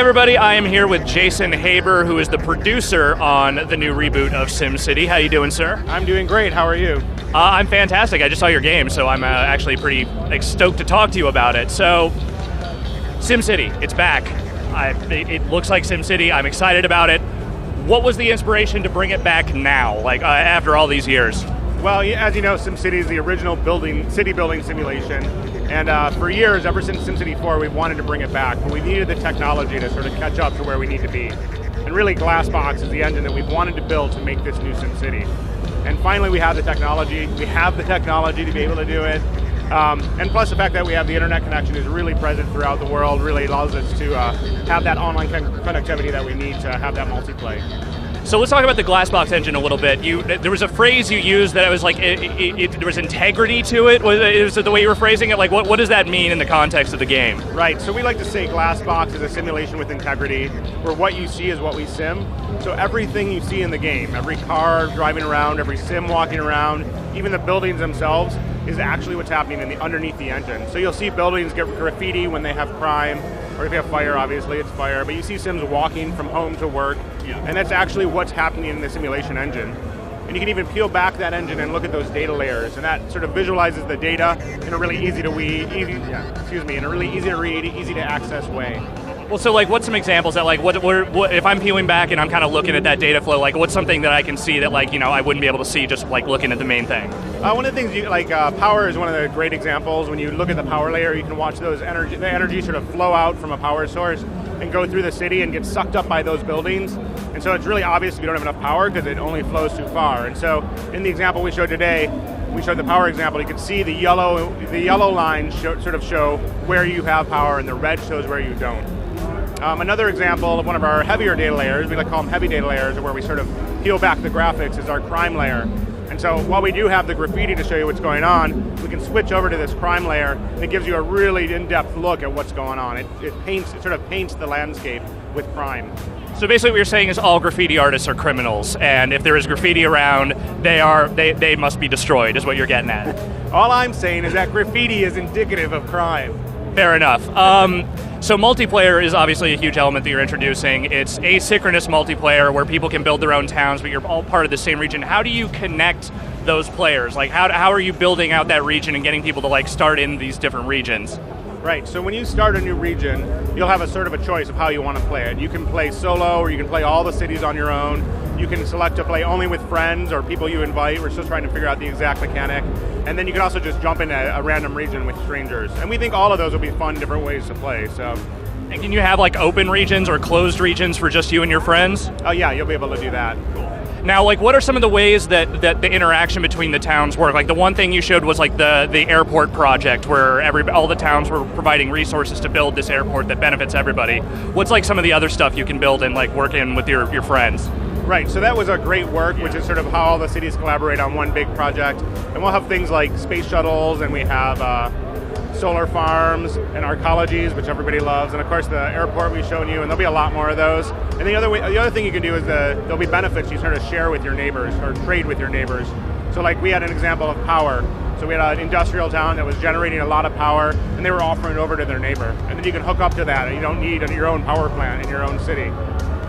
everybody, I am here with Jason Haber, who is the producer on the new reboot of SimCity. How you doing, sir? I'm doing great. How are you? I'm fantastic. I just saw your game, so I'm actually pretty stoked to talk to you about it. So, SimCity, it's back. It looks like SimCity. I'm excited about it. What was the inspiration to bring it back now, after all these years? Well, as you know, SimCity is the original city building simulation. And for years, ever since SimCity 4, we've wanted to bring it back, but we needed the technology to sort of catch up to where we need to be. And really, Glassbox is the engine that we've wanted to build to make this new SimCity. And finally, we have the technology. We have the technology to be able to do it. And plus the fact that we have the internet connection is really present throughout the world, really allows us to have that online connectivity that we need to have that multiplayer. So let's talk about the Glassbox engine a little bit. There was a phrase you used that it was like there was integrity to it. Was it the way you were phrasing it? Like, what does that mean in the context of the game? Right. So we like to say Glassbox is a simulation with integrity, where what you see is what we sim. So everything you see in the game, every car driving around, every sim walking around, even the buildings themselves, is actually what's happening underneath the engine. So you'll see buildings get graffiti when they have crime, or if you have fire, obviously it's fire, but you see sims walking from home to work, and that's actually what's happening in the simulation engine. And you can even peel back that engine and look at those data layers, and that sort of visualizes the data in a really easy to read, easy to access way. Well, so what's some examples that what if I'm peeling back and I'm kind of looking at that data flow, what's something that I can see that I wouldn't be able to see just looking at the main thing? One of the things power is one of the great examples. When you look at the power layer, you can watch the energy sort of flow out from a power source and go through the city and get sucked up by those buildings. And so it's really obvious if you don't have enough power because it only flows too far. And so in the example we showed today, we showed the power example, you can see the yellow lines sort of show where you have power and the red shows where you don't. Another example of one of our heavier data layers, we like to call them heavy data layers, where we sort of peel back the graphics, is our crime layer. And so while we do have the graffiti to show you what's going on, we can switch over to this crime layer, and it gives you a really in-depth look at what's going on. It sort of paints the landscape with crime. So basically what you're saying is all graffiti artists are criminals, and if there is graffiti around, they must be destroyed, is what you're getting at. All I'm saying is that graffiti is indicative of crime. Fair enough. So multiplayer is obviously a huge element that you're introducing. It's asynchronous multiplayer where people can build their own towns, but you're all part of the same region. How do you connect those players? How are you building out that region and getting people to start in these different regions? Right, so when you start a new region, you'll have a sort of a choice of how you want to play it. You can play solo, or you can play all the cities on your own. You can select to play only with friends or people you invite. We're still trying to figure out the exact mechanic. And then you can also just jump into a random region with strangers. And we think all of those will be fun, different ways to play. So. And can you have open regions or closed regions for just you and your friends? Oh yeah, you'll be able to do that. Cool. Now, what are some of the ways that the interaction between the towns work? The one thing you showed was the airport project, where all the towns were providing resources to build this airport that benefits everybody. What's some of the other stuff you can build and work in with your friends? Right, so that was a great work, which is sort of how all the cities collaborate on one big project. And we'll have things like space shuttles, and we have solar farms and arcologies, which everybody loves, and of course the airport we've shown you, and there'll be a lot more of those. And the other thing you can do is there'll be benefits you sort of share with your neighbors or trade with your neighbors. So we had an example of power. So we had an industrial town that was generating a lot of power, and they were offering it over to their neighbor. And then you can hook up to that, and you don't need your own power plant in your own city.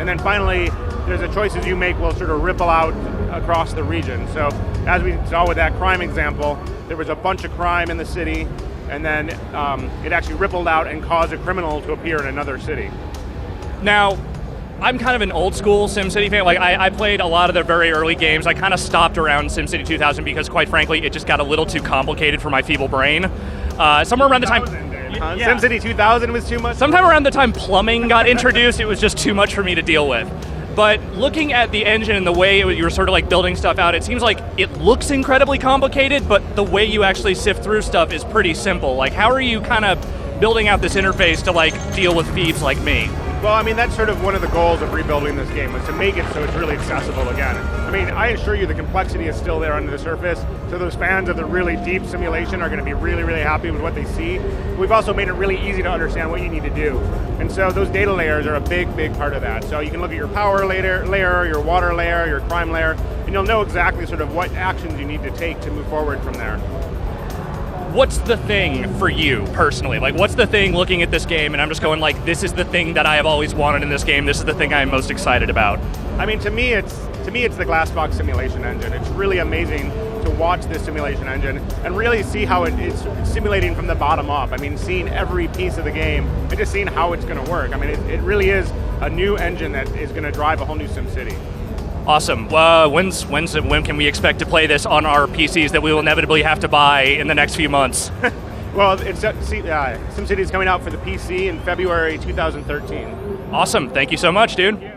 And then finally, there's the choices you make will sort of ripple out across the region. So as we saw with that crime example, there was a bunch of crime in the city, and then it actually rippled out and caused a criminal to appear in another city. Now, I'm kind of an old school SimCity fan. I played a lot of the very early games. I kind of stopped around SimCity 2000 because, quite frankly, it just got a little too complicated for my feeble brain. Somewhere around the time... Yeah. SimCity 2000 was too much? Sometime around the time plumbing got introduced, it was just too much for me to deal with. But looking at the engine and the way you were sort of building stuff out, it seems like it looks incredibly complicated, but the way you actually sift through stuff is pretty simple. How are you kind of building out this interface to deal with thieves like me? Well, I mean, that's sort of one of the goals of rebuilding this game, was to make it so it's really accessible again. I mean, I assure you the complexity is still there under the surface, so those fans of the really deep simulation are going to be really, really happy with what they see. We've also made it really easy to understand what you need to do. And so those data layers are a big, big part of that. So you can look at your power layer, your water layer, your crime layer, and you'll know exactly sort of what actions you need to take to move forward from there. what's the thing for you personally? Like, what's the thing looking at this game and I'm just going like, this is the thing that I have always wanted in this game. This is the thing I'm most excited about. I mean, to me, it's the Glassbox simulation engine. It's really amazing to watch this simulation engine and really see how it's simulating from the bottom up. I mean, seeing every piece of the game and just seeing how it's going to work. I mean, it really is a new engine that is going to drive a whole new SimCity. Awesome. When can we expect to play this on our PCs that we will inevitably have to buy in the next few months? Well, SimCity is coming out for the PC in February 2013. Awesome. Thank you so much, dude.